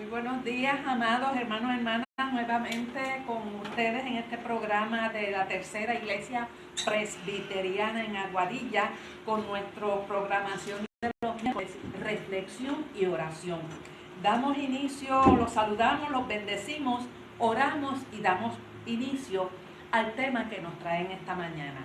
Muy buenos días, amados hermanos y hermanas, nuevamente con ustedes en este programa de la Tercera Iglesia Presbiteriana en Aguadilla, con nuestra programación de los miércoles, reflexión y oración. Damos inicio, los saludamos, los bendecimos, oramos y damos inicio al tema que nos traen esta mañana.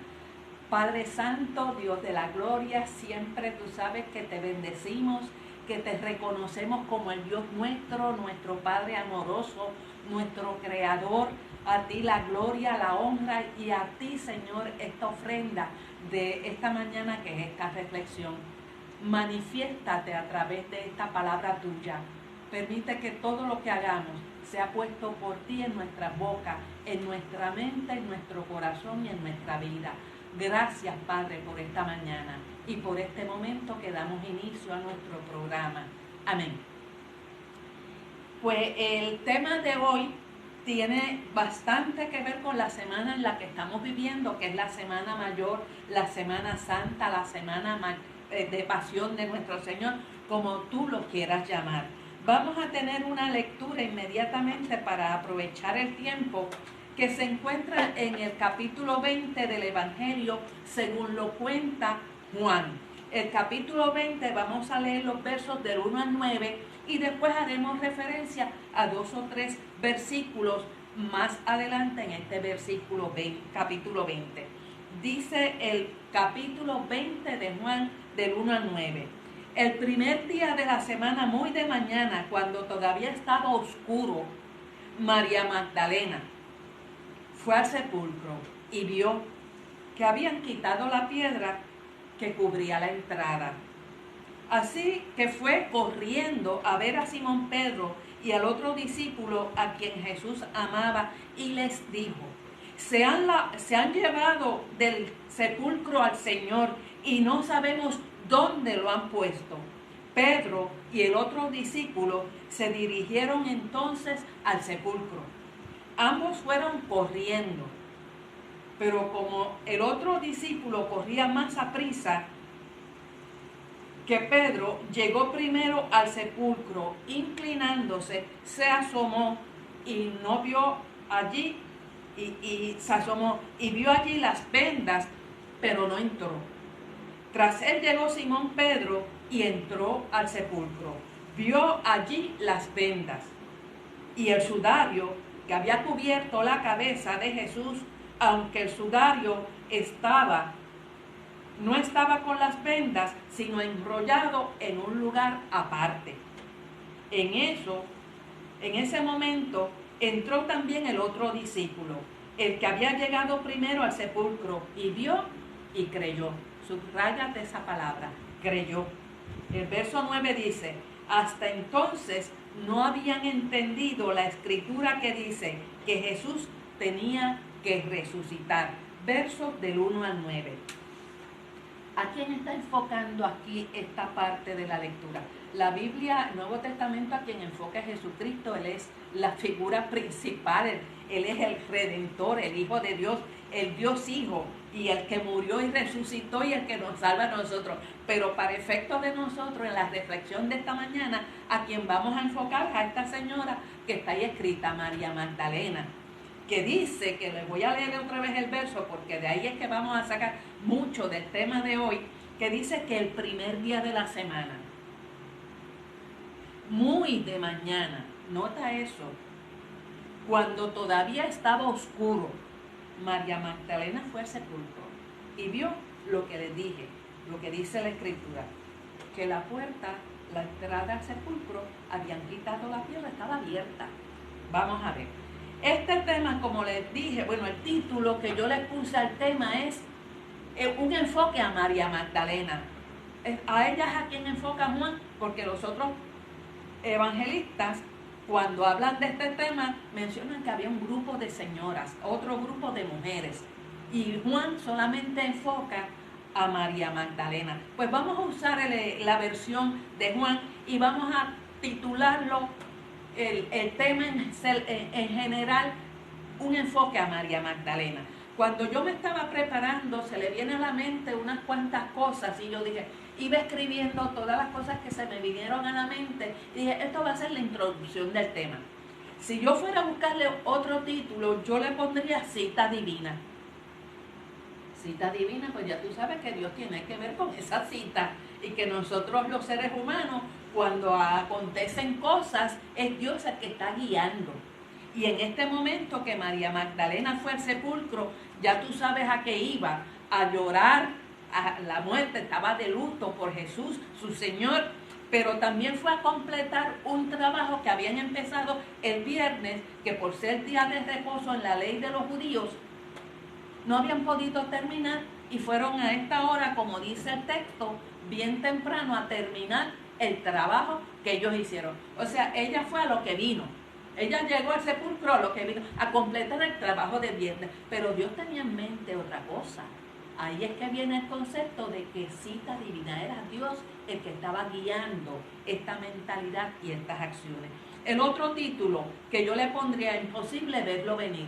Padre Santo, Dios de la gloria, siempre tú sabes que te bendecimos, que te reconocemos como el Dios nuestro Padre amoroso, nuestro Creador. A ti la gloria, la honra y a ti, Señor, esta ofrenda de esta mañana que es esta reflexión. Manifiéstate a través de esta palabra tuya. Permite que todo lo que hagamos sea puesto por ti en nuestra boca, en nuestra mente, en nuestro corazón y en nuestra vida. Gracias, Padre, por esta mañana y por este momento que damos inicio a nuestro programa. Amén. Pues el tema de hoy tiene bastante que ver con la semana en la que estamos viviendo, que es la Semana Mayor, la Semana Santa, la Semana de Pasión de nuestro Señor, como tú lo quieras llamar. Vamos a tener una lectura inmediatamente para aprovechar el tiempo, que se encuentra en el capítulo 20 del Evangelio según lo cuenta Juan. El capítulo 20 vamos a leer los versos del 1 al 9 y después haremos referencia a 2 o 3 versículos más adelante en este capítulo 20. Dice el capítulo 20 de Juan del 1 al 9. El primer día de la semana, muy de mañana, cuando todavía estaba oscuro, María Magdalena fue al sepulcro y vio que habían quitado la piedra que cubría la entrada. Así que fue corriendo a ver a Simón Pedro y al otro discípulo a quien Jesús amaba y les dijo: se han llevado del sepulcro al Señor y no sabemos dónde lo han puesto. Pedro y el otro discípulo se dirigieron entonces al sepulcro. Ambos fueron corriendo, pero como el otro discípulo corría más aprisa que Pedro, llegó primero al sepulcro, inclinándose, se asomó y no vio allí, se asomó y vio allí las vendas, pero no entró. Tras él llegó Simón Pedro y entró al sepulcro. Vio allí las vendas y el sudario que había cubierto la cabeza de Jesús, aunque el sudario no estaba con las vendas, sino enrollado en un lugar aparte. En ese momento, entró también el otro discípulo, el que había llegado primero al sepulcro, y vio y creyó. Subráyate esa palabra, creyó. El verso 9 dice: hasta entonces no habían entendido la escritura que dice que Jesús tenía que resucitar. Versos del 1 al 9. ¿A quién está enfocando aquí esta parte de la lectura? La Biblia, el Nuevo Testamento, a quien enfoca es Jesucristo. Él es la figura principal, Él es el Redentor, el Hijo de Dios, el Dios Hijo, y el que murió y resucitó y el que nos salva a nosotros. Pero para efecto de nosotros, en la reflexión de esta mañana, a quien vamos a enfocar a esta señora que está ahí escrita, María Magdalena, que dice, que les voy a leer otra vez el verso porque de ahí es que vamos a sacar mucho del tema de hoy, que dice que el primer día de la semana, muy de mañana, nota eso, cuando todavía estaba oscuro, María Magdalena fue al sepulcro y vio lo que les dije, lo que dice la escritura, que la puerta, la entrada al sepulcro, habían quitado la piedra, estaba abierta. Vamos a ver. Este tema, como les dije, el título que yo le puse al tema es un enfoque a María Magdalena. A ella es a quien enfoca Juan, porque los otros evangelistas, cuando hablan de este tema, mencionan que había un grupo de señoras, otro grupo de mujeres, y Juan solamente enfoca a María Magdalena. Pues vamos a usar la versión de Juan y vamos a titularlo el tema en general, un enfoque a María Magdalena. Cuando yo me estaba preparando, se le viene a la mente unas cuantas cosas y yo dije, iba escribiendo todas las cosas que se me vinieron a la mente y dije, esto va a ser la introducción del tema. Si yo fuera a buscarle otro título, yo le pondría cita divina. Cita divina, pues ya tú sabes que Dios tiene que ver con esa cita y que nosotros los seres humanos, cuando acontecen cosas, es Dios el que está guiando. Y en este momento que María Magdalena fue al sepulcro, ya tú sabes a qué iba, a llorar a la muerte, estaba de luto por Jesús, su Señor, pero también fue a completar un trabajo que habían empezado el viernes, que por ser día de reposo en la ley de los judíos, no habían podido terminar y fueron a esta hora, como dice el texto, bien temprano a terminar el trabajo que ellos hicieron. O sea, ella fue a lo que vino. Ella llegó al sepulcro a lo que vino, a completar el trabajo de viernes. Pero Dios tenía en mente otra cosa. Ahí es que viene el concepto de que cita divina. Era Dios el que estaba guiando esta mentalidad y estas acciones. El otro título que yo le pondría, imposible verlo venir.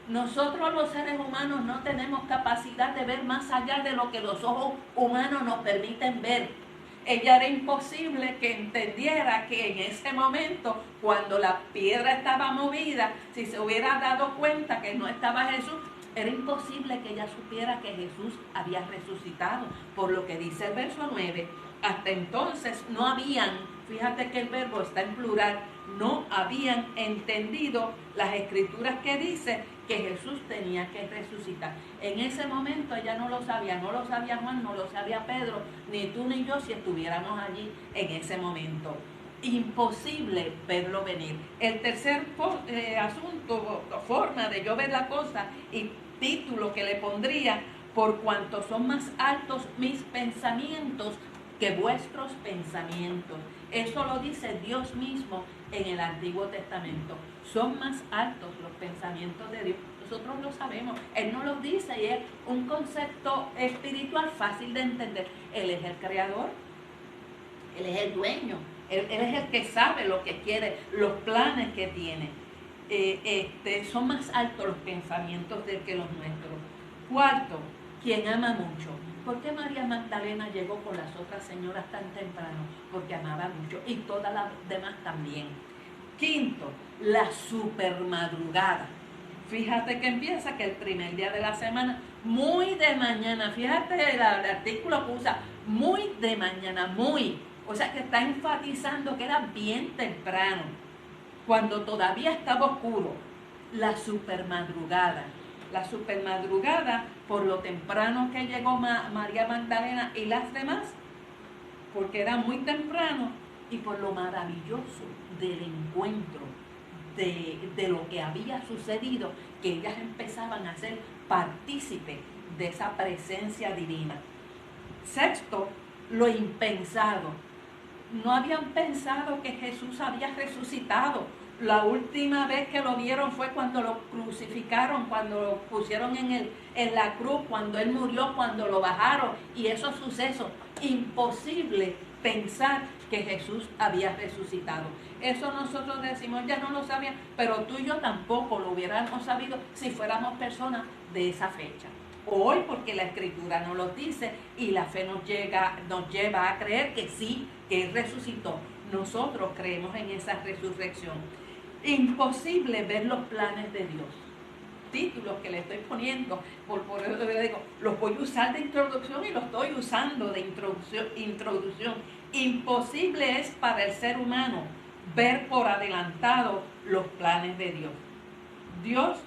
Nosotros los seres humanos no tenemos capacidad de ver más allá de lo que los ojos humanos nos permiten ver. Ella era imposible que entendiera que en ese momento, cuando la piedra estaba movida, si se hubiera dado cuenta que no estaba Jesús, era imposible que ella supiera que Jesús había resucitado. Por lo que dice el verso 9, hasta entonces no habían, fíjate que el verbo está en plural, no habían entendido las escrituras que dice que Jesús tenía que resucitar. En ese momento ella no lo sabía Juan, no lo sabía Pedro, ni tú ni yo si estuviéramos allí en ese momento. Imposible verlo venir. El tercer asunto, forma de yo ver la cosa y título que le pondría, por cuanto son más altos mis pensamientos que vuestros pensamientos. Eso lo dice Dios mismo en el Antiguo Testamento. Son más altos los pensamientos de Dios. Nosotros lo sabemos. Él nos lo dice y es un concepto espiritual fácil de entender. Él es el creador. Él es el dueño. Él es el que sabe lo que quiere, los planes que tiene. Son más altos los pensamientos de que los nuestros. Cuarto, quien ama mucho. ¿Por qué María Magdalena llegó con las otras señoras tan temprano? Porque amaba mucho y todas las demás también. Quinto, la supermadrugada. Fíjate que empieza que el primer día de la semana, muy de mañana, fíjate el artículo que usa, muy de mañana, muy. O sea que está enfatizando que era bien temprano, cuando todavía estaba oscuro. La supermadrugada. La supermadrugada, por lo temprano que llegó María Magdalena y las demás, porque era muy temprano, y por lo maravilloso del encuentro, de lo que había sucedido, que ellas empezaban a ser partícipes de esa presencia divina. Sexto, lo impensado. No habían pensado que Jesús había resucitado. La última vez que lo vieron fue cuando lo crucificaron, cuando lo pusieron en la cruz, cuando Él murió, cuando lo bajaron. Y esos sucesos, imposible pensar que Jesús había resucitado. Eso nosotros decimos, ya no lo sabían, pero tú y yo tampoco lo hubiéramos sabido si fuéramos personas de esa fecha. Hoy, porque la Escritura nos lo dice y la fe nos lleva a creer que sí, que Él resucitó. Nosotros creemos en esa resurrección. Imposible ver los planes de Dios. Títulos que le estoy poniendo, por eso le digo, los voy a usar de introducción y los estoy usando de introducción. Imposible es para el ser humano ver por adelantado los planes de Dios. Dios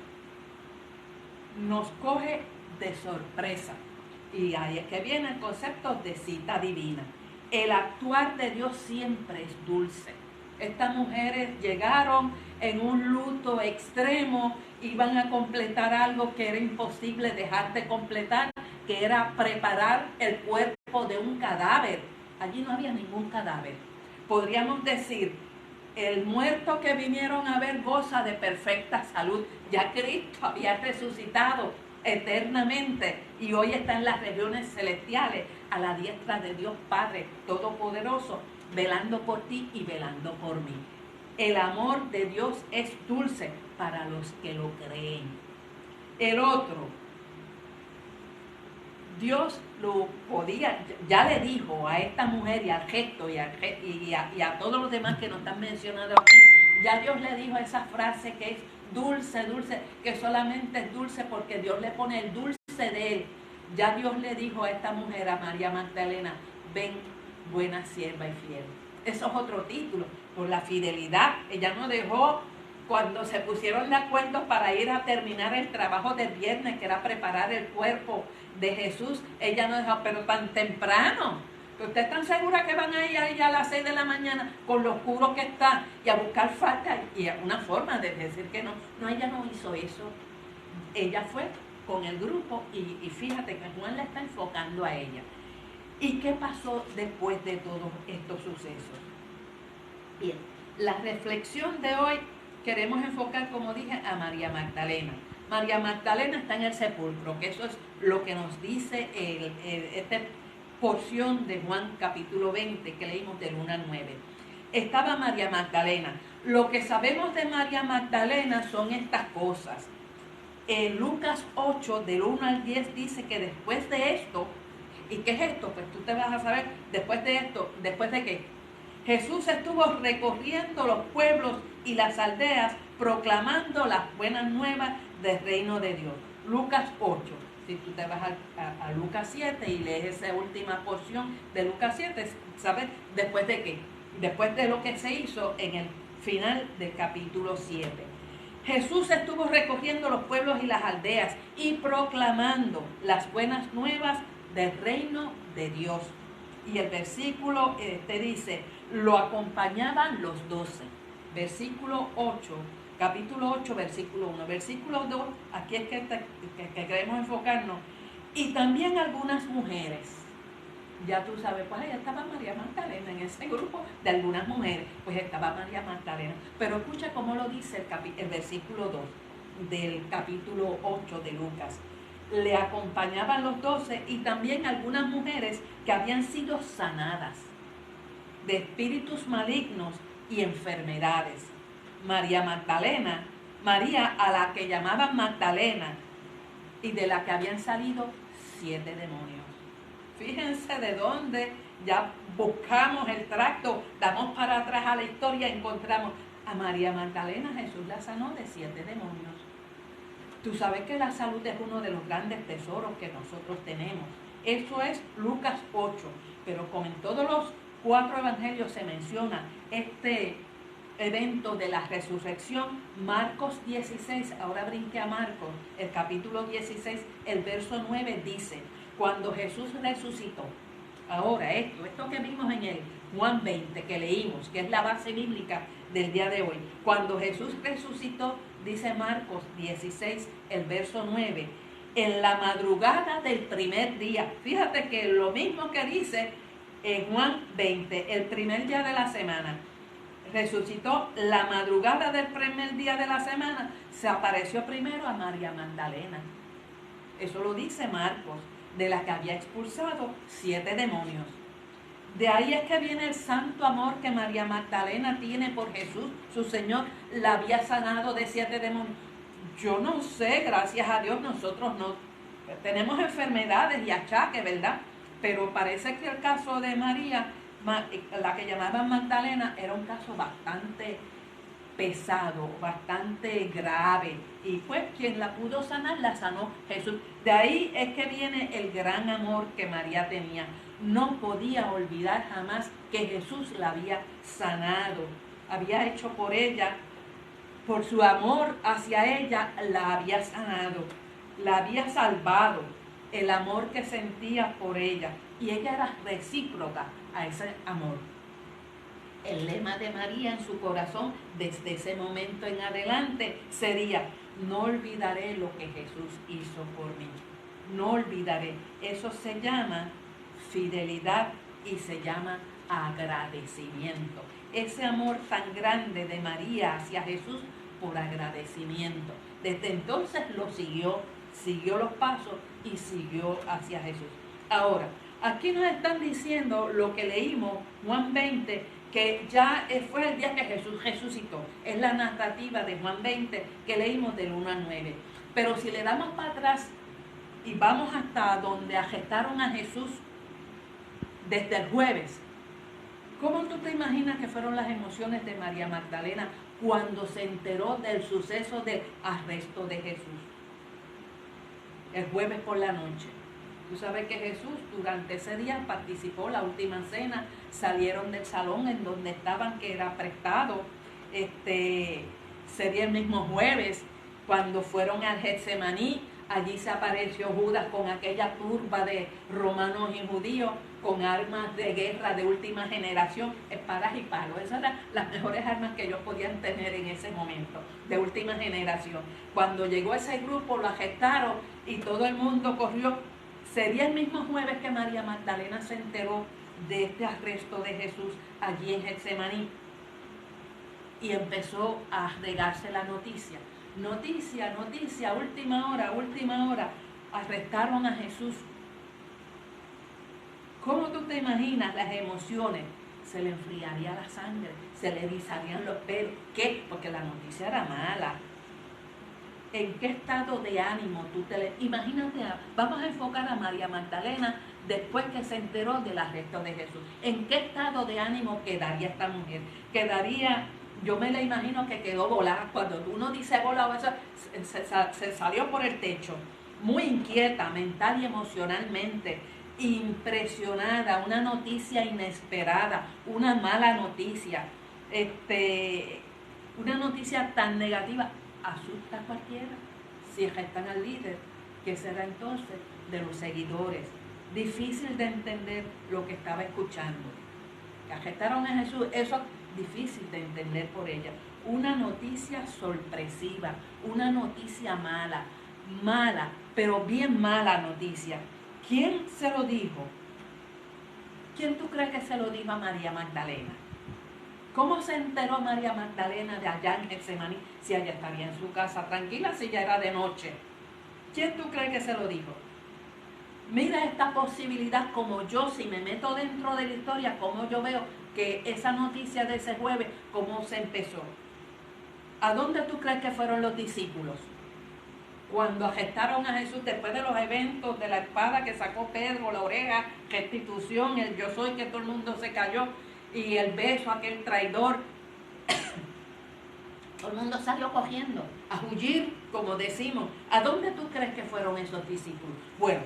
nos coge de sorpresa. Y ahí es que viene el concepto de cita divina. El actuar de Dios siempre es dulce. Estas mujeres llegaron en un luto extremo, iban a completar algo que era imposible dejar de completar, que era preparar el cuerpo de un cadáver. Allí no había ningún cadáver. Podríamos decir, el muerto que vinieron a ver goza de perfecta salud. Ya Cristo había resucitado eternamente y hoy está en las regiones celestiales a la diestra de Dios Padre Todopoderoso, velando por ti y velando por mí. El amor de Dios es dulce para los que lo creen. El otro, Dios lo podía, ya le dijo a esta mujer y al gesto y a todos los demás que nos están mencionando aquí, ya Dios le dijo esa frase que es dulce, dulce, que solamente es dulce porque Dios le pone el dulce de él. Ya Dios le dijo a esta mujer, a María Magdalena, ven, buena sierva y fiel. Eso es otro título, por la fidelidad. Ella no dejó, cuando se pusieron de acuerdo para ir a terminar el trabajo del viernes, que era preparar el cuerpo de Jesús, ella no dejó, pero tan temprano. ¿Ustedes están seguras que van a ir ahí a las 6 de la mañana con lo oscuro que está y a buscar falta? Y una forma de decir que no. No, ella no hizo eso. Ella fue con el grupo y fíjate que Juan la está enfocando a ella. ¿Y qué pasó después de todos estos sucesos? Bien, la reflexión de hoy queremos enfocar, como dije, a María Magdalena. María Magdalena está en el sepulcro, que eso es lo que nos dice esta porción de Juan capítulo 20 que leímos del 1 al 9. Estaba María Magdalena. Lo que sabemos de María Magdalena son estas cosas. En Lucas 8, del 1 al 10, dice que después de esto, ¿y qué es esto? Pues tú te vas a saber, después de esto, ¿después de qué? Jesús estuvo recorriendo los pueblos y las aldeas, proclamando las buenas nuevas del reino de Dios. Lucas 8. Si tú te vas a Lucas 7 y lees esa última porción de Lucas 7, ¿sabes? ¿Después de qué? Después de lo que se hizo en el final del capítulo 7. Jesús estuvo recorriendo los pueblos y las aldeas y proclamando las buenas nuevas del reino de Dios. Y el versículo te dice, lo acompañaban los 12. Versículo 8, capítulo 8, versículo 1. Versículo 2, aquí es que queremos enfocarnos. Y también algunas mujeres. Ya tú sabes, pues ahí estaba María Magdalena en ese grupo de algunas mujeres. Pues estaba María Magdalena. Pero escucha cómo lo dice el versículo 2 del capítulo 8 de Lucas. Le acompañaban los 12 y también algunas mujeres que habían sido sanadas de espíritus malignos y enfermedades. María Magdalena, María a la que llamaban Magdalena y de la que habían salido 7 demonios. Fíjense de dónde ya buscamos el tracto, damos para atrás a la historia, encontramos a María Magdalena, Jesús la sanó de 7 demonios. Tú sabes que la salud es uno de los grandes tesoros que nosotros tenemos. Eso es Lucas 8, pero como en todos los 4 evangelios se menciona este evento de la resurrección, Marcos 16, ahora brinque a Marcos, el capítulo 16, el verso 9 dice, cuando Jesús resucitó, ahora esto que vimos en el Juan 20 que leímos, que es la base bíblica del día de hoy, cuando Jesús resucitó, dice Marcos 16, el verso 9, en la madrugada del primer día, fíjate que lo mismo que dice en Juan 20, el primer día de la semana, resucitó la madrugada del primer día de la semana, se apareció primero a María Magdalena. Eso lo dice Marcos, de la que había expulsado 7 demonios. De ahí es que viene el santo amor que María Magdalena tiene por Jesús, su Señor, la había sanado de 7 demonios. Yo no sé, gracias a Dios, nosotros no tenemos enfermedades y achaques, ¿verdad? Pero parece que el caso de María, la que llamaban Magdalena, era un caso bastante pesado, bastante grave, y pues quien la pudo sanar, la sanó Jesús. De ahí es que viene el gran amor que María tenía. No podía olvidar jamás que Jesús la había sanado, había hecho por ella, por su amor hacia ella, la había sanado, la había salvado, el amor que sentía por ella, y ella era recíproca a ese amor. El lema de María en su corazón desde ese momento en adelante sería, no olvidaré lo que Jesús hizo por mí, no olvidaré. Eso se llama fidelidad y se llama agradecimiento. Ese amor tan grande de María hacia Jesús por agradecimiento. Desde entonces lo siguió los pasos y siguió hacia Jesús. Ahora, aquí nos están diciendo lo que leímos, Juan 20, que ya fue el día que Jesús resucitó. Es la narrativa de Juan 20 que leímos del 1 al 9. Pero si le damos para atrás y vamos hasta donde arrestaron a Jesús desde el jueves. ¿Cómo tú te imaginas que fueron las emociones de María Magdalena cuando se enteró del suceso del arresto de Jesús? El jueves por la noche. Tú sabes que Jesús durante ese día participó en la última cena, salieron del salón en donde estaban, que era prestado. Sería el mismo jueves, cuando fueron al Getsemaní, allí se apareció Judas con aquella turba de romanos y judíos, con armas de guerra de última generación, espadas y palos. Esas eran las mejores armas que ellos podían tener en ese momento, de última generación. Cuando llegó ese grupo, lo arrestaron y todo el mundo corrió. Sería el mismo jueves que María Magdalena se enteró de este arresto de Jesús allí en Getsemaní. Y empezó a regarse la noticia. Noticia, noticia, última hora, arrestaron a Jesús. ¿Cómo tú te imaginas las emociones? Se le enfriaría la sangre, se le erizarían los pelos. ¿Qué? Porque la noticia era mala. ¿En qué estado de ánimo tú imagínate, vamos a enfocar a María Magdalena después que se enteró del arresto de Jesús? ¿En qué estado de ánimo quedaría esta mujer? Quedaría, yo me la imagino que quedó volada. Cuando uno dice volado, eso se salió por el techo, muy inquieta mental y emocionalmente, impresionada, una noticia inesperada, una mala noticia, una noticia tan negativa. Asusta a cualquiera. Si arrestan al líder, ¿qué será entonces de los seguidores? Difícil de entender lo que estaba escuchando. Que arrestaron a Jesús, eso es difícil de entender por ella. Una noticia sorpresiva, una noticia mala, pero bien mala noticia. ¿Quién se lo dijo? ¿Quién tú crees que se lo dijo a María Magdalena? ¿Cómo se enteró María Magdalena de allá en Getsemaní? Si ella estaría en su casa tranquila, si ya era de noche. ¿Quién tú crees que se lo dijo? Mira esta posibilidad, como yo, si me meto dentro de la historia, como yo veo que esa noticia de ese jueves, cómo se empezó. ¿A dónde tú crees que fueron los discípulos? Cuando arrestaron a Jesús, después de los eventos de la espada que sacó Pedro, la oreja, restitución, el yo soy, que todo el mundo se cayó, y el beso a aquel traidor, todo el mundo salió cogiendo, a huir, como decimos. ¿A dónde tú crees que fueron esos discípulos? Bueno,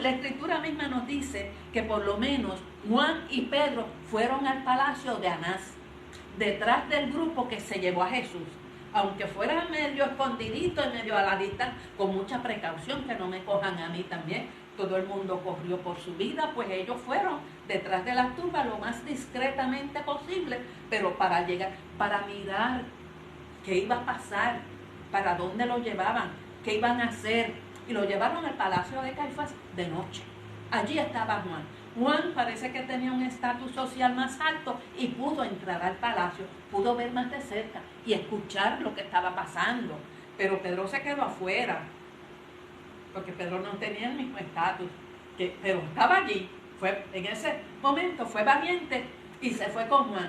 la Escritura misma nos dice que por lo menos Juan y Pedro fueron al palacio de Anás, detrás del grupo que se llevó a Jesús. Aunque fuera medio escondidito y medio a la distancia, con mucha precaución, que no me cojan a mí también. Todo el mundo corrió por su vida, pues ellos fueron detrás de las tumbas lo más discretamente posible, pero para llegar, para mirar qué iba a pasar, para dónde lo llevaban, qué iban a hacer. Y lo llevaron al palacio de Caifás de noche. Allí estaba Juan. Juan parece que tenía un estatus social más alto y pudo entrar al palacio, pudo ver más de cerca y escuchar lo que estaba pasando. Pero Pedro se quedó afuera, porque Pedro no tenía el mismo estatus, pero estaba allí. En ese momento fue valiente y se fue con Juan.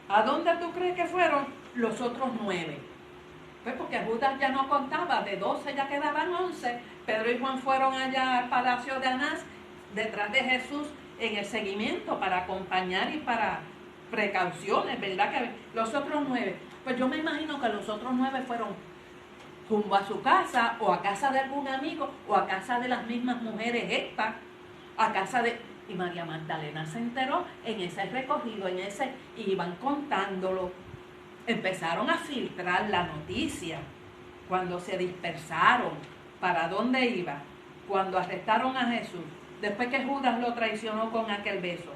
¿A dónde tú crees que fueron los otros 9? Pues porque Judas ya no contaba, de 12 ya quedaban 11. Pedro y Juan fueron allá al palacio de Anás, detrás de Jesús, en el seguimiento, para acompañar y para precauciones, ¿verdad? Que los otros 9, pues yo me imagino que los otros 9 fueron rumbo a su casa, o a casa de algún amigo, o a casa de las mismas mujeres estas, a casa de... Y María Magdalena se enteró en ese recorrido, y iban contándolo. Empezaron a filtrar la noticia cuando se dispersaron. ¿Para dónde iba? Cuando arrestaron a Jesús, después que Judas lo traicionó con aquel beso.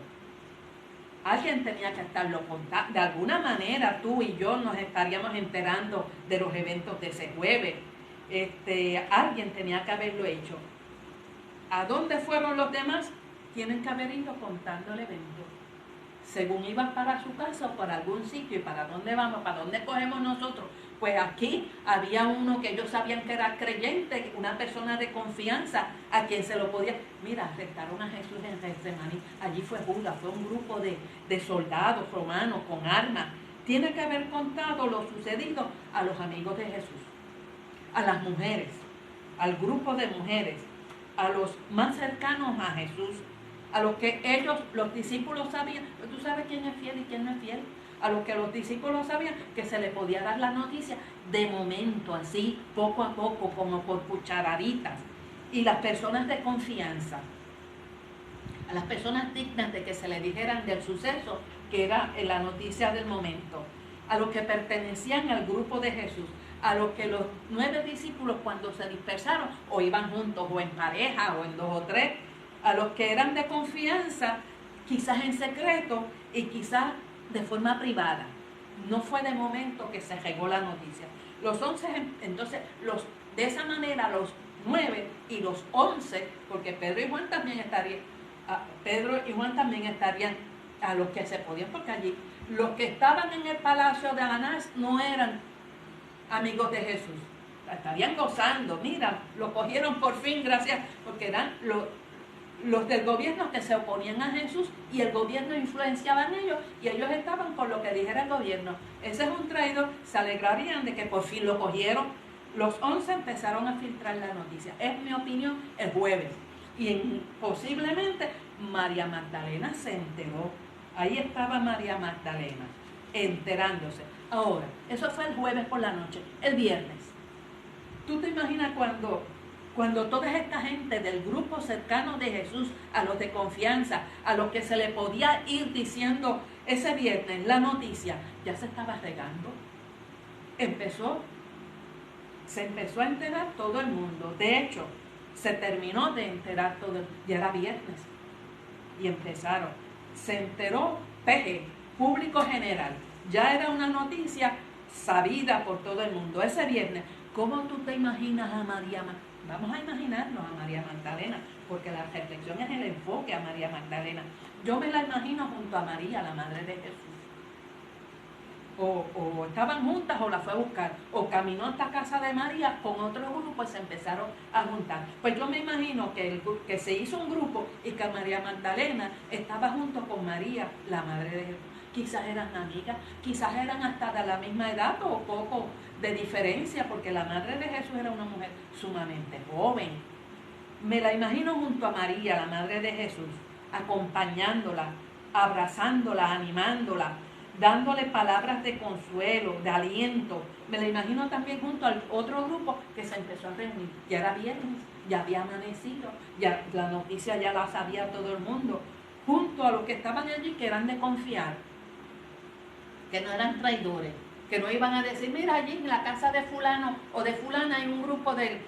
Alguien tenía que estarlo contando. De alguna manera tú y yo nos estaríamos enterando de los eventos de ese jueves. Alguien tenía que haberlo hecho. ¿A dónde fueron los demás? Tienen que haber ido contando el evento. Según iban para su casa o para algún sitio, y para dónde vamos, para dónde cogemos nosotros. Pues aquí había uno que ellos sabían que era creyente, una persona de confianza, a quien se lo podía... Mira, arrestaron a Jesús en Getsemaní. Allí fue Judas, fue un grupo de soldados romanos con armas. Tiene que haber contado lo sucedido a los amigos de Jesús, a las mujeres, al grupo de mujeres, a los más cercanos a Jesús, a los que ellos, los discípulos sabían, tú sabes quién es fiel y quién no es fiel, a los que los discípulos sabían que se le podía dar la noticia de momento, así, poco a poco, como por cucharaditas. Y las personas de confianza, a las personas dignas de que se le dijeran del suceso, que era la noticia del momento, a los que pertenecían al grupo de Jesús, a los que los 9 discípulos cuando se dispersaron, o iban juntos, o en pareja, o en 2 o 3, a los que eran de confianza, quizás en secreto y quizás de forma privada. No fue de momento que se regó la noticia. Los 11, entonces, de esa manera, los 9 y los 11, porque Pedro y Juan también estarían, a los que se podían, porque allí los que estaban en el palacio de Anás no eran amigos de Jesús, estarían gozando, mira, lo cogieron por fin, gracias, porque eran los del gobierno que se oponían a Jesús y el gobierno influenciaba en ellos y ellos estaban con lo que dijera el gobierno. Ese es un traidor, se alegrarían de que por fin lo cogieron. Los 11 empezaron a filtrar la noticia, es mi opinión, el jueves, y posiblemente María Magdalena se enteró. Ahí estaba María Magdalena enterándose. Ahora, eso fue el jueves por la noche. El viernes, ¿tú te imaginas cuando toda esta gente del grupo cercano de Jesús, a los de confianza, a los que se le podía ir diciendo ese viernes la noticia, ya se estaba regando? Se empezó a enterar todo el mundo. De hecho, se terminó de enterar todo, ya era viernes. Y empezaron. Se enteró PG, público general. Ya era una noticia sabida por todo el mundo. Ese viernes, ¿cómo tú te imaginas a María Magdalena? Vamos a imaginarnos a María Magdalena, porque la reflexión es el enfoque a María Magdalena. Yo me la imagino junto a María, la madre de Jesús. O estaban juntas o la fue a buscar, o caminó hasta casa de María con otro grupo y se empezaron a juntar. Pues yo me imagino que se hizo un grupo y que María Magdalena estaba junto con María, la madre de Jesús. Quizás eran amigas, quizás eran hasta de la misma edad o poco de diferencia, porque la madre de Jesús era una mujer sumamente joven. Me la imagino junto a María, la madre de Jesús, acompañándola, abrazándola, animándola, dándole palabras de consuelo, de aliento. Me la imagino también junto al otro grupo que se empezó a reunir. Ya era viernes, ya había amanecido, ya la noticia ya la sabía todo el mundo. Junto a los que estaban allí, que eran de confiar, que no eran traidores, que no iban a decir, mira, allí en la casa de fulano o de fulana hay un grupo de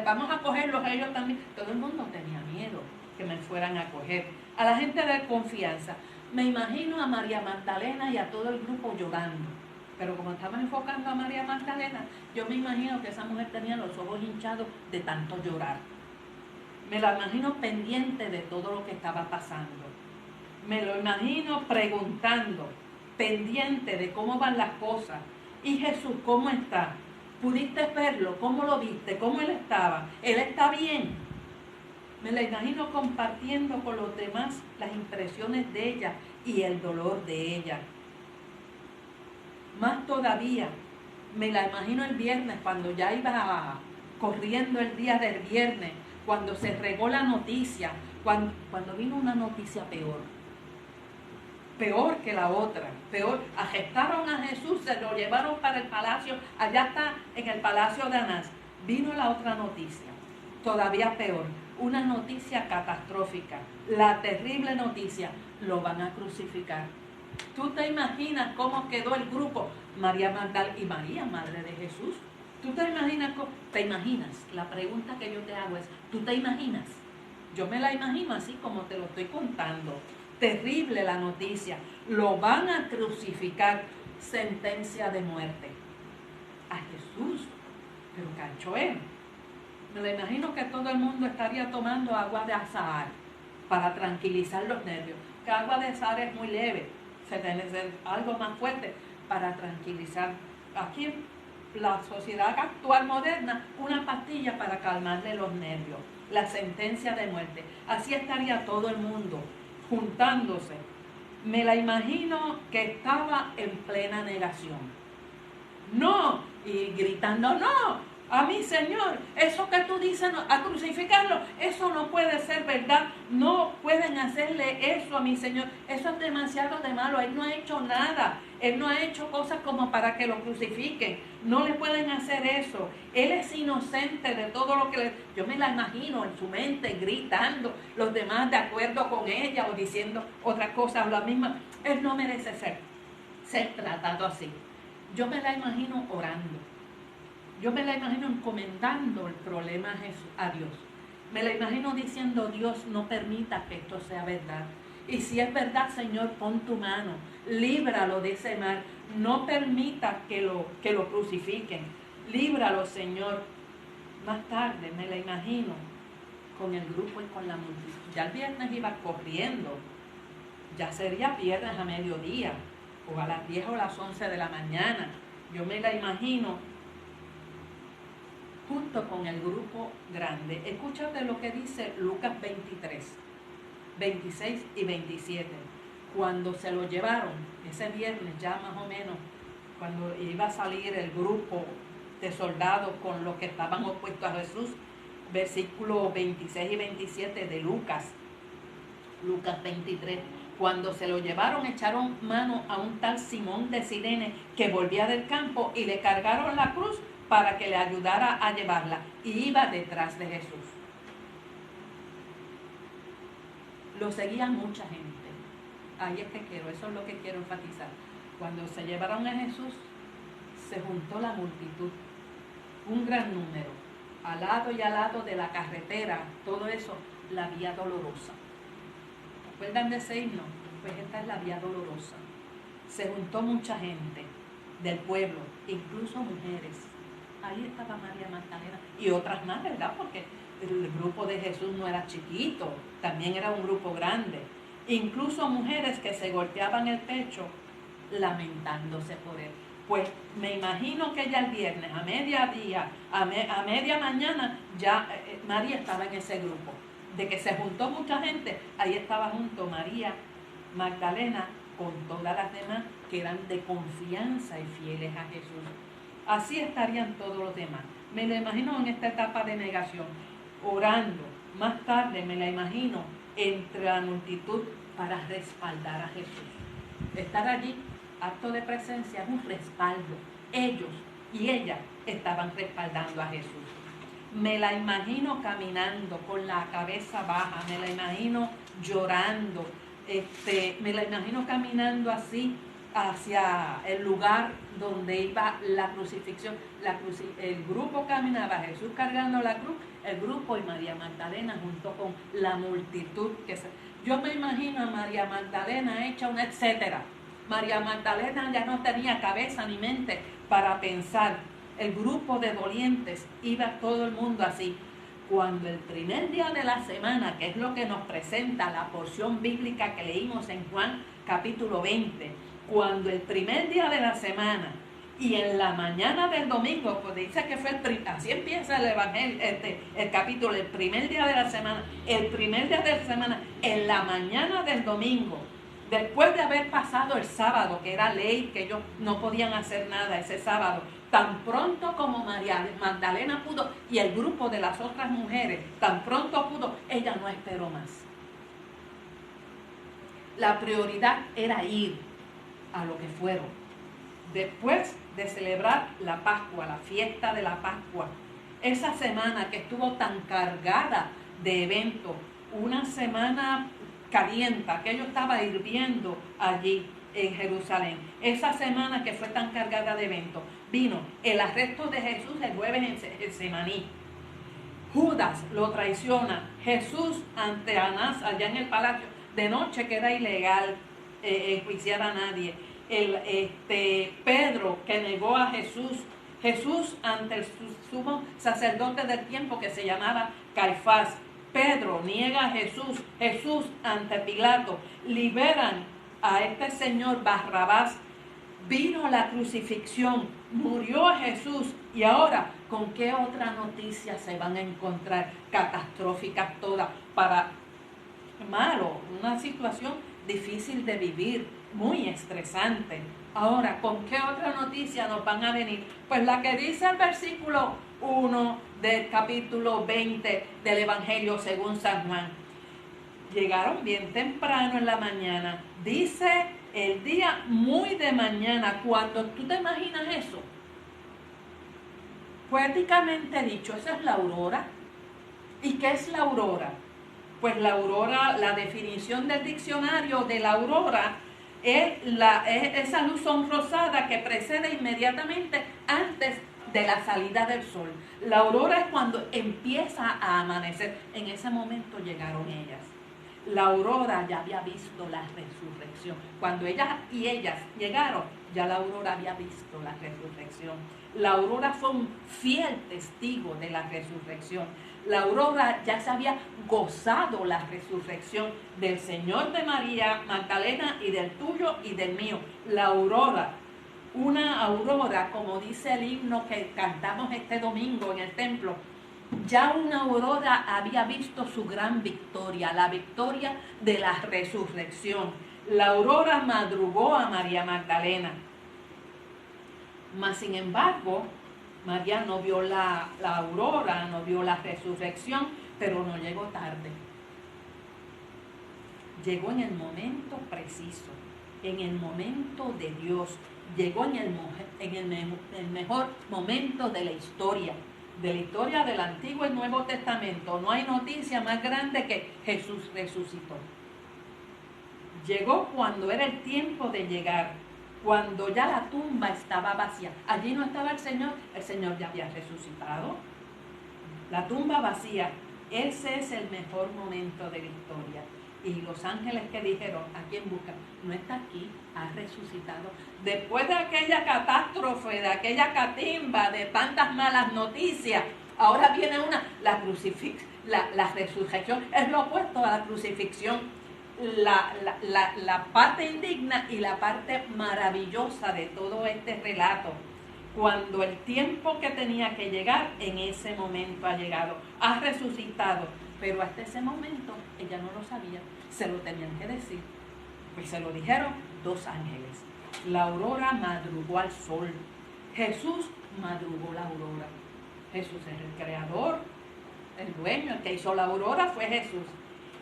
vamos a cogerlos a ellos también. Todo el mundo tenía miedo que me fueran a coger. A la gente de confianza. Me imagino a María Magdalena y a todo el grupo llorando. Pero como estamos enfocando a María Magdalena, yo me imagino que esa mujer tenía los ojos hinchados de tanto llorar. Me la imagino pendiente de todo lo que estaba pasando. Me lo imagino preguntando, pendiente de cómo van las cosas. Y Jesús, ¿cómo está? ¿Pudiste verlo? ¿Cómo lo viste? ¿Cómo él estaba? ¿Él está bien? Me la imagino compartiendo con los demás las impresiones de ella y el dolor de ella. Más todavía, me la imagino el viernes, cuando ya iba corriendo el día del viernes, cuando se regó la noticia, cuando vino una noticia peor que la otra, peor. Arrestaron a Jesús, se lo llevaron para el palacio, allá está en el palacio de Anás. Vino la otra noticia, todavía peor, una noticia catastrófica, la terrible noticia, lo van a crucificar. ¿Tú te imaginas cómo quedó el grupo? María Magdalena y María, madre de Jesús. ¿Tú te imaginas? ¿Te imaginas? La pregunta que yo te hago es, ¿tú te imaginas? Yo me la imagino así como te lo estoy contando. Terrible la noticia. Lo van a crucificar. Sentencia de muerte. A Jesús. Pero cancho él. Me lo imagino que todo el mundo estaría tomando agua de azahar para tranquilizar los nervios. Que agua de azahar es muy leve. Se tiene que ser algo más fuerte para tranquilizar. Aquí la sociedad actual moderna, una pastilla para calmarle los nervios. La sentencia de muerte. Así estaría todo el mundo juntándose. Me la imagino que estaba en plena negación. No, y gritando, no, A mí, Señor, eso que tú dices a crucificarlo, eso no puede ser verdad. No pueden hacerle eso a mi Señor. Eso es demasiado de malo. Él no ha hecho nada. Él no ha hecho cosas como para que lo crucifiquen. No le pueden hacer eso. Él es inocente de todo lo que le... Yo me la imagino en su mente gritando, los demás de acuerdo con ella o diciendo otra cosa o la misma. Él no merece ser tratado así. Yo me la imagino orando. Yo me la imagino encomendando el problema a Dios. Me la imagino diciendo, Dios, no permita que esto sea verdad. Y si es verdad, Señor, pon tu mano, líbralo de ese mal. No permita que lo crucifiquen. Líbralo, Señor. Más tarde me la imagino con el grupo y con la multitud. Ya el viernes iba corriendo. Ya sería viernes a mediodía, o a las 10 o las 11 de la mañana. Yo me la imagino junto con el grupo grande. Escúchate lo que dice Lucas 23, 26 y 27. Cuando se lo llevaron, ese viernes ya más o menos, cuando iba a salir el grupo de soldados con los que estaban opuestos a Jesús, versículos 26 y 27 de Lucas 23. Cuando se lo llevaron, echaron mano a un tal Simón de Cirene que volvía del campo y le cargaron la cruz para que le ayudara a llevarla, y iba detrás de Jesús. Lo seguía mucha gente. Ahí es que eso es lo que quiero enfatizar. Cuando se llevaron a Jesús, se juntó la multitud, un gran número, al lado y al lado de la carretera, todo eso, la vía dolorosa. ¿Recuerdan de ese himno? Pues esta es la vía dolorosa. Se juntó mucha gente del pueblo, incluso mujeres. Ahí estaba María Magdalena y otras más, ¿verdad? Porque el grupo de Jesús no era chiquito, también era un grupo grande. Incluso mujeres que se golpeaban el pecho lamentándose por él. Pues me imagino que ya el viernes, a mediodía, a media mañana, ya María estaba en ese grupo. De que se juntó mucha gente, ahí estaba junto María Magdalena con todas las demás que eran de confianza y fieles a Jesús. Así estarían todos los demás. Me la imagino en esta etapa de negación, orando. Más tarde me la imagino entre la multitud para respaldar a Jesús. Estar allí, acto de presencia, es un respaldo. Ellos y ella estaban respaldando a Jesús. Me la imagino caminando con la cabeza baja, me la imagino llorando, me la imagino caminando así hacia el lugar donde iba la crucifixión. El grupo caminaba, Jesús cargando la cruz, el grupo y María Magdalena junto con la multitud. Yo me imagino a María Magdalena hecha una etcétera. María Magdalena ya no tenía cabeza ni mente para pensar. El grupo de dolientes, iba todo el mundo así. Cuando el primer día de la semana, que es lo que nos presenta la porción bíblica que leímos en Juan capítulo 20, cuando el primer día de la semana y en la mañana del domingo, pues dice que fue así empieza el evangelio, el capítulo, el primer día de la semana, en la mañana del domingo, después de haber pasado el sábado, que era ley, que ellos no podían hacer nada ese sábado, tan pronto como María Magdalena pudo y el grupo de las otras mujeres, tan pronto pudo, ella no esperó más. La prioridad era ir a lo que fueron. Después de celebrar la Pascua, la fiesta de la Pascua, esa semana que estuvo tan cargada de eventos, una semana caliente, aquello estaba hirviendo allí en Jerusalén. Esa semana que fue tan cargada de eventos, vino el arresto de Jesús el jueves en Getsemaní. Judas lo traiciona. Jesús ante Anás allá en el palacio de noche, que era ilegal enjuiciar a nadie. Pedro que negó a Jesús. Jesús ante el sumo sacerdote del tiempo que se llamaba Caifás. Pedro niega a Jesús. Jesús ante Pilato. Liberan a este señor Barrabás. Vino la crucifixión, murió a Jesús, y ahora, ¿con qué otra noticia se van a encontrar? Catastróficas todas, una situación difícil de vivir, muy estresante. Ahora, ¿con qué otra noticia nos van a venir? Pues la que dice el versículo 1 del capítulo 20 del Evangelio según San Juan. Llegaron bien temprano en la mañana. Dice el día muy de mañana. Cuando tú te imaginas eso, poéticamente dicho, esa es la aurora. ¿Y qué es la aurora? Pues la aurora, la definición del diccionario de la aurora es esa luz sonrosada que precede inmediatamente antes de la salida del sol. La aurora es cuando empieza a amanecer. En ese momento llegaron ellas. La aurora ya había visto la resurrección. Cuando ellas llegaron, ya la aurora había visto la resurrección. La aurora fue un fiel testigo de la resurrección. La aurora ya se había gozado la resurrección del Señor de María Magdalena y del tuyo y del mío. La aurora, una aurora, como dice el himno que cantamos este domingo en el templo, ya una aurora había visto su gran victoria, la victoria de la resurrección. La aurora madrugó a María Magdalena. Mas, sin embargo, María no vio la aurora, no vio la resurrección, pero no llegó tarde. Llegó en el momento preciso, en el momento de Dios. Llegó en el mejor momento de la historia del Antiguo y Nuevo Testamento. No hay noticia más grande que Jesús resucitó. Llegó cuando era el tiempo de llegar, cuando ya la tumba estaba vacía. Allí no estaba el Señor ya había resucitado. La tumba vacía, ese es el mejor momento de la historia. Y los ángeles que dijeron, ¿a quién buscan? No está aquí, ha resucitado. Después de aquella catástrofe, de aquella catimba, de tantas malas noticias, ahora viene la resurrección. Es lo opuesto a la crucifixión. La parte indigna y la parte maravillosa de todo este relato. Cuando el tiempo que tenía que llegar, en ese momento ha llegado. Ha resucitado. Pero hasta ese momento ella no lo sabía, se lo tenían que decir. Pues se lo dijeron dos ángeles. La aurora madrugó al sol. Jesús madrugó la aurora. Jesús es el creador, el dueño, el que hizo la aurora fue Jesús.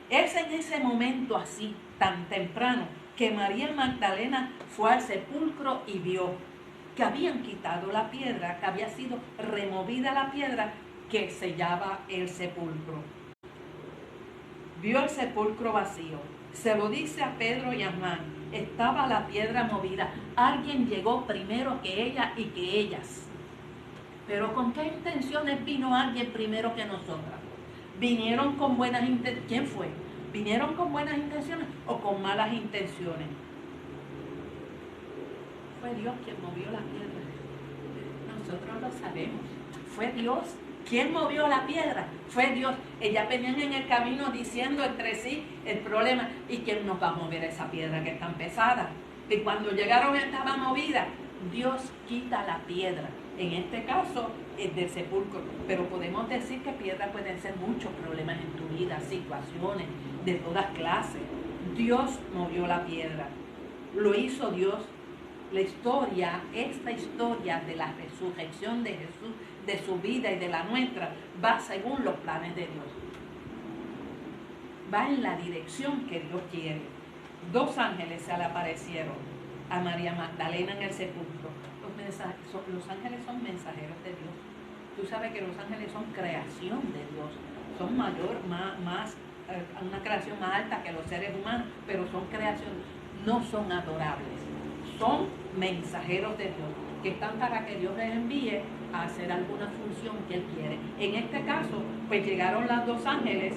Es en ese momento así, tan temprano, que María Magdalena fue al sepulcro y vio que habían quitado la piedra, que había sido removida la piedra que sellaba el sepulcro. Vio el sepulcro vacío. Se lo dice a Pedro y a Juan. Estaba la piedra movida. Alguien llegó primero que ella y que ellas. Pero ¿con qué intenciones vino alguien primero que nosotras? ¿Vinieron con buenas intenciones? ¿Quién fue? ¿Vinieron con buenas intenciones o con malas intenciones? Fue Dios quien movió la piedra. Nosotros lo sabemos. Fue Dios. ¿Quién movió la piedra? Fue Dios. Ellas venían en el camino diciendo entre sí el problema. ¿Y quién nos va a mover esa piedra que es tan pesada? Y cuando llegaron estaba movida. Dios quita la piedra. En este caso es del sepulcro. Pero podemos decir que piedras pueden ser muchos problemas en tu vida, situaciones de todas clases. Dios movió la piedra. Lo hizo Dios. La historia, esta historia de la resurrección de Jesús, de su vida y de la nuestra, va según los planes de Dios. Va en la dirección que Dios quiere. Dos ángeles se le aparecieron a María Magdalena en el sepulcro. Los ángeles son mensajeros de Dios. Tú sabes que los ángeles son creación de Dios. Son una creación más alta que los seres humanos, pero son creación, no son adorables. Son mensajeros de Dios, que están para que Dios les envíe a hacer alguna función que Él quiere. En este caso, pues llegaron los dos ángeles,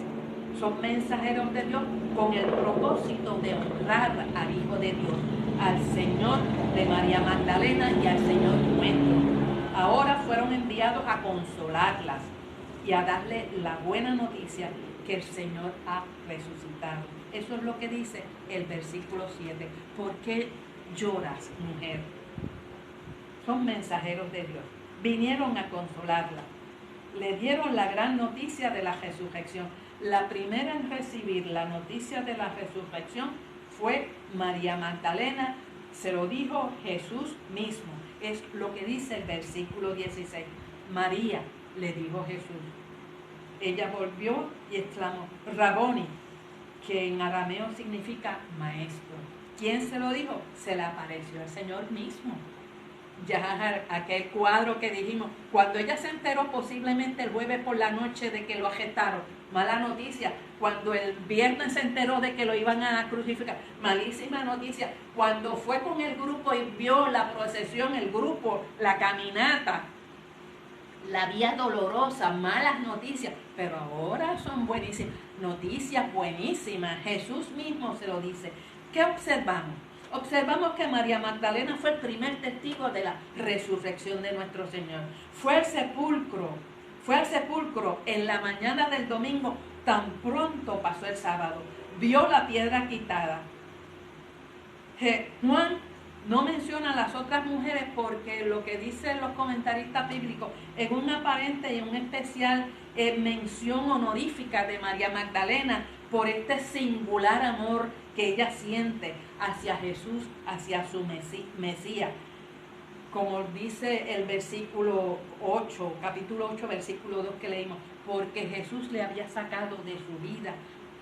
son mensajeros de Dios con el propósito de honrar al Hijo de Dios, al Señor de María Magdalena y al Señor nuestro. Ahora fueron enviados a consolarlas y a darle la buena noticia que el Señor ha resucitado. Eso es lo que dice el versículo 7. ¿Por qué lloras, mujer? Son mensajeros de Dios. Vinieron a consolarla. Le dieron la gran noticia de la resurrección. La primera en recibir la noticia de la resurrección fue María Magdalena Se lo dijo Jesús mismo. Es lo que dice el versículo 16. María, le dijo Jesús. Ella volvió y exclamó, Raboni, que en arameo significa maestro. ¿Quién se lo dijo? Se le apareció el Señor mismo. Ya aquel cuadro que dijimos, cuando ella se enteró posiblemente el jueves por la noche de que lo arrestaron, mala noticia. Cuando el viernes se enteró de que lo iban a crucificar, malísima noticia. Cuando fue con el grupo y vio la procesión, el grupo, la caminata, la vía dolorosa, malas noticias, pero ahora son buenísimas, noticias buenísimas. Jesús mismo se lo dice. ¿Qué observamos? Observamos que María Magdalena fue el primer testigo de la resurrección de nuestro Señor. Fue al sepulcro en la mañana del domingo, tan pronto pasó el sábado. Vio la piedra quitada. Juan no menciona a las otras mujeres porque lo que dicen los comentaristas bíblicos es una aparente y una especial mención honorífica de María Magdalena por este singular amor que ella siente hacia Jesús, hacia su Mesías. Como dice el versículo 8, capítulo 8, versículo 2 que leímos, porque Jesús le había sacado de su vida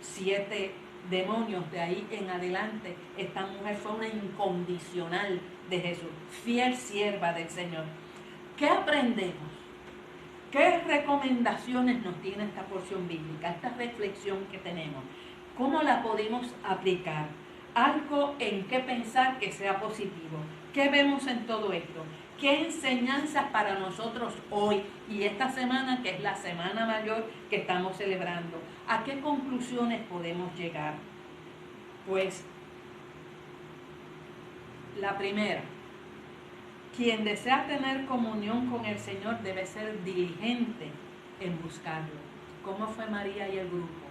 7 demonios. De ahí en adelante, esta mujer fue una incondicional de Jesús, fiel sierva del Señor. ¿Qué aprendemos? ¿Qué recomendaciones nos tiene esta porción bíblica, esta reflexión que tenemos? ¿Cómo la podemos aplicar? Algo en qué pensar que sea positivo. ¿Qué vemos en todo esto? ¿Qué enseñanzas para nosotros hoy y esta semana, que es la Semana Mayor que estamos celebrando? ¿A qué conclusiones podemos llegar? Pues, la primera, quien desea tener comunión con el Señor debe ser diligente en buscarlo. ¿Cómo fue María y el grupo?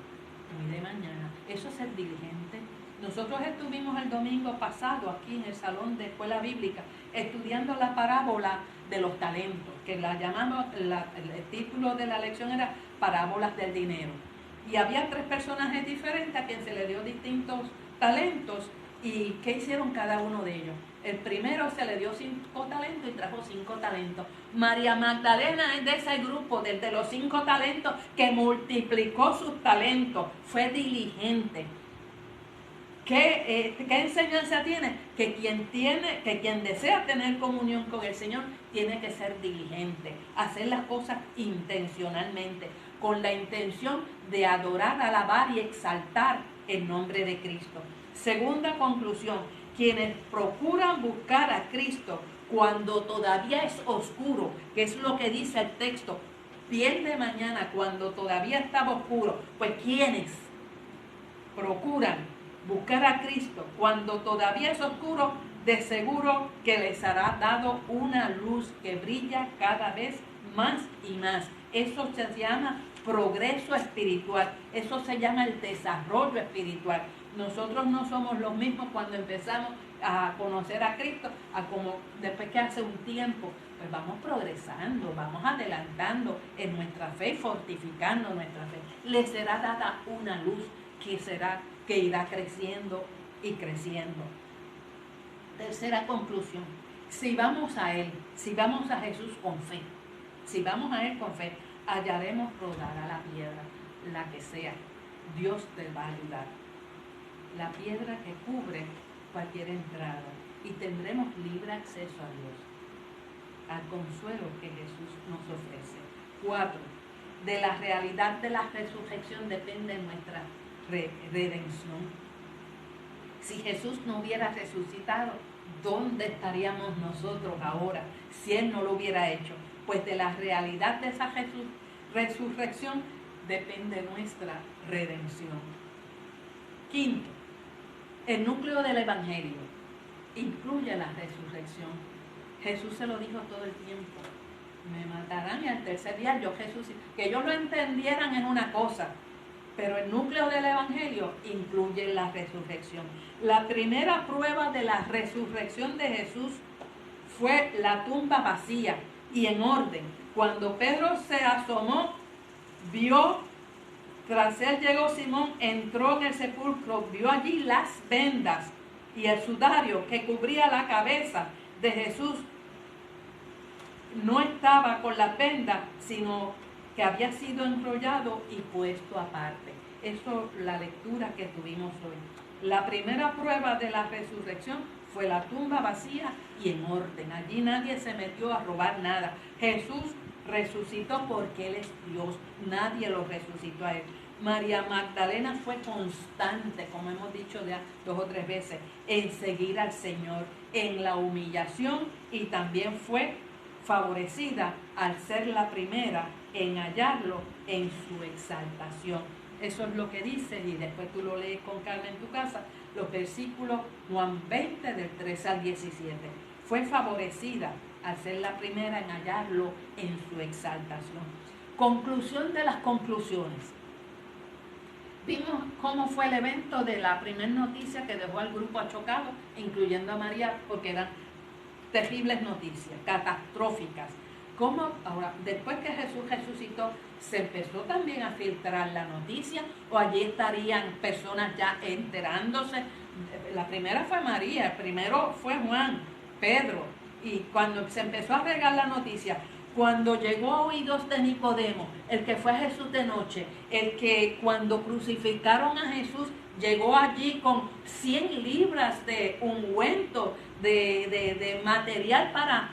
Muy de mañana. Eso es ser diligente. Nosotros estuvimos el domingo pasado aquí en el salón de escuela bíblica estudiando la parábola de los talentos, que la llamamos, el título de la lección era Parábolas del dinero. Y había 3 personajes diferentes a quien se le dio distintos talentos. ¿Y qué hicieron cada uno de ellos? El primero se le dio 5 talentos y trajo 5 talentos. María Magdalena es de ese grupo, de los 5 talentos, que multiplicó sus talentos. Fue diligente. ¿Qué enseñanza tiene? Que quien desea tener comunión con el Señor tiene que ser diligente, hacer las cosas intencionalmente, con la intención de adorar, alabar y exaltar el nombre de Cristo. Segunda conclusión, quienes procuran buscar a Cristo cuando todavía es oscuro, que es lo que dice el texto, bien de mañana, cuando todavía estaba oscuro, pues quienes procuran buscar a Cristo cuando todavía es oscuro, de seguro que les hará dado una luz que brilla cada vez más y más. Eso se llama progreso espiritual, eso se llama el desarrollo espiritual. Nosotros no somos los mismos cuando empezamos a conocer a Cristo, a como después que hace un tiempo, pues vamos progresando, vamos adelantando en nuestra fe, fortificando nuestra fe. Les será dada una luz que irá creciendo y creciendo. Tercera conclusión, si vamos a Él, si vamos a Jesús con fe, si vamos a Él con fe, hallaremos rodar a la piedra, la que sea. Dios te va a ayudar. La piedra que cubre cualquier entrada, y tendremos libre acceso a Dios, al consuelo que Jesús nos ofrece. 4. De la realidad de la resurrección depende nuestra redención. Si Jesús no hubiera resucitado, ¿dónde estaríamos nosotros ahora si Él no lo hubiera hecho? Pues de la realidad de esa resurrección depende nuestra redención. 5. El núcleo del Evangelio incluye la resurrección. Jesús se lo dijo todo el tiempo: me matarán y al tercer día yo resucito. Que ellos lo entendieran es una cosa, pero el núcleo del Evangelio incluye la resurrección. La primera prueba de la resurrección de Jesús fue la tumba vacía y en orden. Cuando Pedro se asomó, vio, tras él llegó Simón, entró en el sepulcro, vio allí las vendas y el sudario que cubría la cabeza de Jesús no estaba con la venda, sino que había sido enrollado y puesto aparte. Eso es la lectura que tuvimos hoy. La primera prueba de la resurrección fue la tumba vacía y en orden. Allí nadie se metió a robar nada. Jesús resucitó porque Él es Dios. Nadie lo resucitó a Él. María Magdalena fue constante, como hemos dicho ya 2 o 3 veces, en seguir al Señor, en la humillación, y también fue favorecida al ser la primera en hallarlo en su exaltación. Eso es lo que dice, y después tú lo lees con calma en tu casa, los versículos Juan 20 del 13 al 17. Fue favorecida al ser la primera en hallarlo en su exaltación. Conclusión de las conclusiones. Vimos cómo fue el evento de la primera noticia que dejó al grupo achocado, incluyendo a María, porque eran terribles noticias, catastróficas. ¿Cómo ahora, después que Jesús resucitó, se empezó también a filtrar la noticia, o allí estarían personas ya enterándose? La primera fue María, el primero fue Juan, Pedro, y cuando se empezó a regar la noticia, cuando llegó a oídos de Nicodemo, el que fue a Jesús de noche, el que cuando crucificaron a Jesús llegó allí con 100 libras de ungüento, de material para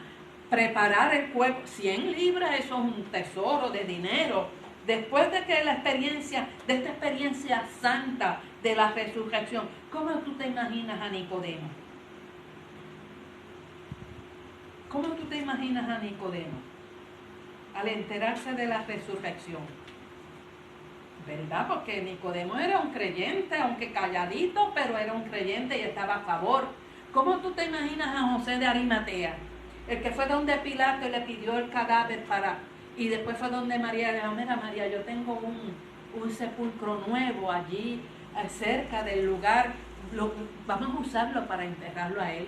preparar el cuerpo. 100 libras, eso es un tesoro de dinero. Después de que de esta experiencia santa de la resurrección, ¿cómo tú te imaginas a Nicodemo? ¿Cómo tú te imaginas a Nicodemo al enterarse de la resurrección? ¿Verdad? Porque Nicodemo era un creyente, aunque calladito, pero era un creyente y estaba a favor. ¿Cómo tú te imaginas a José de Arimatea? El que fue donde Pilato y le pidió el cadáver y después fue donde María le dijo: mira María, yo tengo un sepulcro nuevo allí cerca del lugar, vamos a usarlo para enterrarlo a él.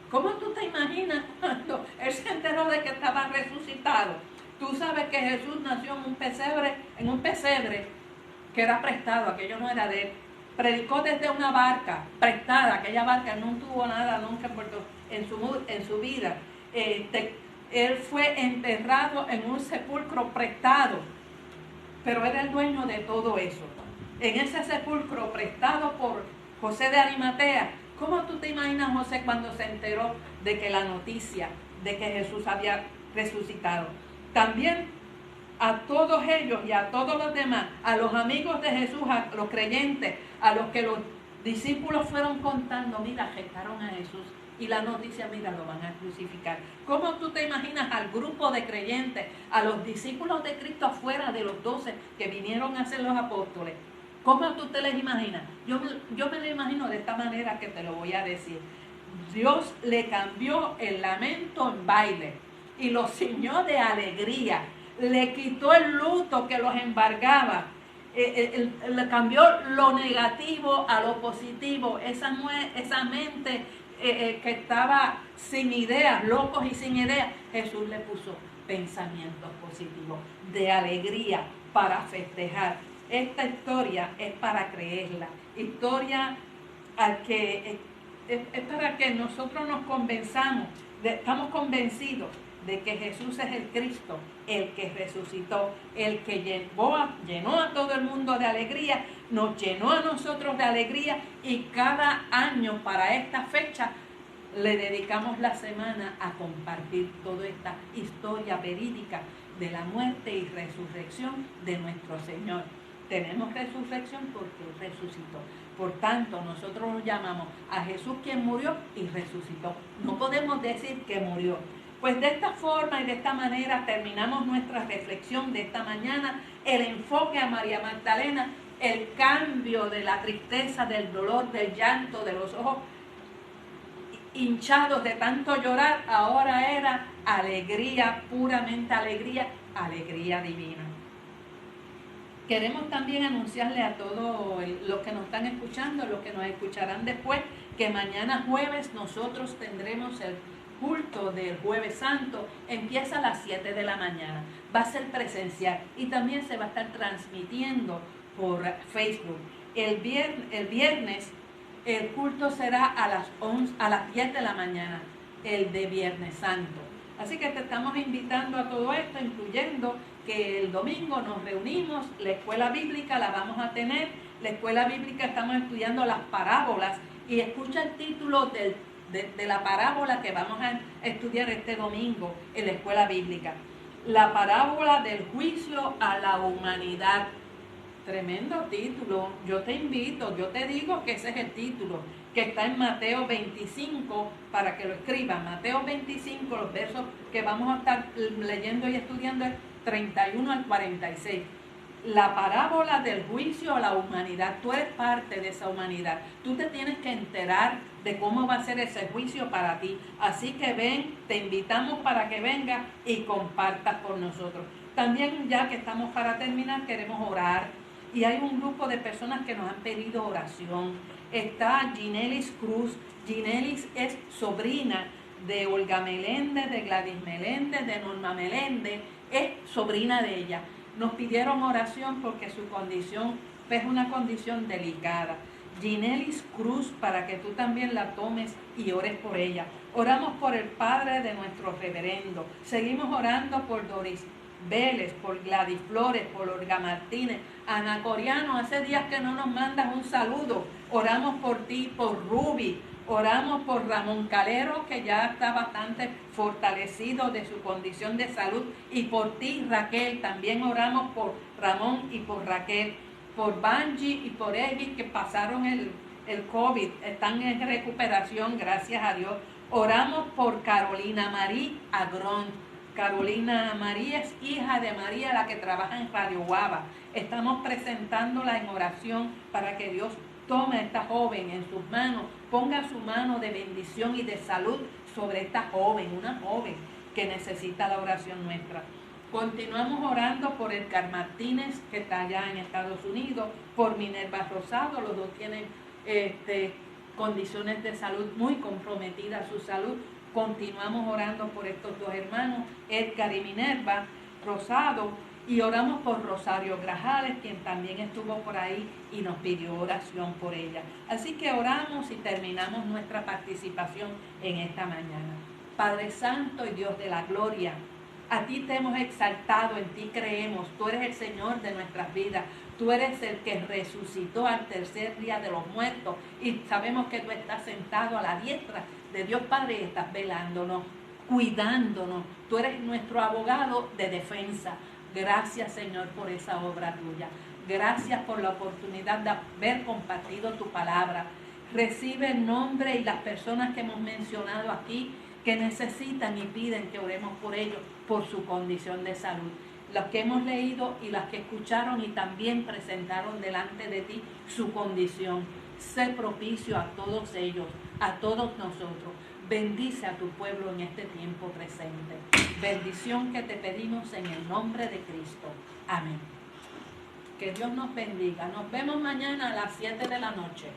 ¿Cómo tú te imaginas cuando él se enteró de que estaba resucitado? Tú sabes que Jesús nació en un pesebre que era prestado, aquello no era de él. Predicó desde una barca prestada, aquella barca no tuvo nada nunca en su vida. Él fue enterrado en un sepulcro prestado, pero era el dueño de todo eso. En ese sepulcro prestado por José de Arimatea, ¿cómo tú te imaginas José cuando se enteró de que la noticia de que Jesús había resucitado? También a todos ellos y a todos los demás, a los amigos de Jesús, a los creyentes, a los que los discípulos fueron contando: mira, arrestaron a Jesús, y la noticia: mira, lo van a crucificar. ¿Cómo tú te imaginas al grupo de creyentes, a los discípulos de Cristo afuera de los 12 que vinieron a ser los apóstoles? ¿Cómo tú te les imaginas? Yo me lo imagino de esta manera que te lo voy a decir. Dios le cambió el lamento en baile y los ciñó de alegría. Le quitó el luto que los embargaba. Le cambió lo negativo a lo positivo. Esa mente que estaba sin ideas, locos y sin ideas, Jesús le puso pensamientos positivos, de alegría, para festejar. Esta historia es para creerla. Historia es para que nosotros nos convenzamos, estamos convencidos de que Jesús es el Cristo, el que resucitó, el que llenó a todo el mundo de alegría, nos llenó a nosotros de alegría, y cada año para esta fecha le dedicamos la semana a compartir toda esta historia verídica de la muerte y resurrección de nuestro Señor. Tenemos resurrección porque Él resucitó. Por tanto, nosotros lo llamamos a Jesús quien murió y resucitó. No podemos decir que murió. Pues de esta forma y de esta manera terminamos nuestra reflexión de esta mañana. El enfoque a María Magdalena, el cambio de la tristeza, del dolor, del llanto, de los ojos hinchados de tanto llorar, ahora era alegría, puramente alegría, alegría divina. Queremos también anunciarle a todos los que nos están escuchando, los que nos escucharán después, que mañana jueves nosotros tendremos el culto del Jueves Santo. Empieza a las 7 de la mañana. Va a ser presencial y también se va a estar transmitiendo por Facebook. El viernes El culto será a las 10 de la mañana, el de Viernes Santo. Así que te estamos invitando a todo esto, incluyendo que el domingo nos reunimos, la escuela bíblica la vamos a tener. La escuela bíblica estamos estudiando las parábolas y escucha el título de la parábola que vamos a estudiar este domingo en la escuela bíblica. La parábola del juicio a la humanidad. Tremendo título. Yo te invito, yo te digo que ese es el título, que está en Mateo 25, para que lo escriban. Mateo 25, los versos que vamos a estar leyendo y estudiando es 31 al 46. La parábola del juicio a la humanidad. Tú eres parte de esa humanidad. Tú te tienes que enterar de cómo va a ser ese juicio para ti. Así que ven, te invitamos para que vengas y compartas con nosotros. También, ya que estamos para terminar, queremos orar. Y hay un grupo de personas que nos han pedido oración. Está Ginelis Cruz. Ginelis es sobrina de Olga Meléndez, de Gladys Meléndez, de Norma Meléndez. Es sobrina de ella. Nos pidieron oración porque su condición es una condición delicada. Ginelis Cruz, para que tú también la tomes y ores por ella. Oramos por el padre de nuestro reverendo. Seguimos orando por Doris Vélez, por Gladys Flores, por Olga Martínez. Ana Coriano, hace días que no nos mandas un saludo. Oramos por ti, por Ruby. Oramos por Ramón Calero, que ya está bastante fortalecido de su condición de salud. Y por ti, Raquel. También oramos por Ramón y por Raquel. Por Banji y por Evi, que pasaron el COVID. Están en recuperación, gracias a Dios. Oramos por Carolina María Agrón. Carolina María es hija de María, la que trabaja en Radio Guava. Estamos presentándola en oración para que Dios tome a esta joven en sus manos, ponga su mano de bendición y de salud sobre esta joven, una joven que necesita la oración nuestra. Continuamos orando por Edgar Martínez, que está allá en Estados Unidos, por Minerva Rosado. Los dos tienen condiciones de salud muy comprometidas, su salud. Continuamos orando por estos dos hermanos, Edgar y Minerva Rosado, y oramos por Rosario Grajales, quien también estuvo por ahí y nos pidió oración por ella. Así que oramos y terminamos nuestra participación en esta mañana. Padre Santo y Dios de la gloria, a ti te hemos exaltado, en ti creemos. Tú eres el Señor de nuestras vidas. Tú eres el que resucitó al tercer día de los muertos. Y sabemos que tú estás sentado a la diestra de Dios Padre y estás velándonos, cuidándonos. Tú eres nuestro abogado de defensa. Gracias, Señor, por esa obra tuya. Gracias por la oportunidad de haber compartido tu palabra. Recibe el nombre y las personas que hemos mencionado aquí, que necesitan y piden que oremos por ellos, por su condición de salud. Los que hemos leído y las que escucharon y también presentaron delante de ti su condición. Sé propicio a todos ellos, a todos nosotros. Bendice a tu pueblo en este tiempo presente. Bendición que te pedimos en el nombre de Cristo. Amén. Que Dios nos bendiga. Nos vemos mañana a las 7 de la noche.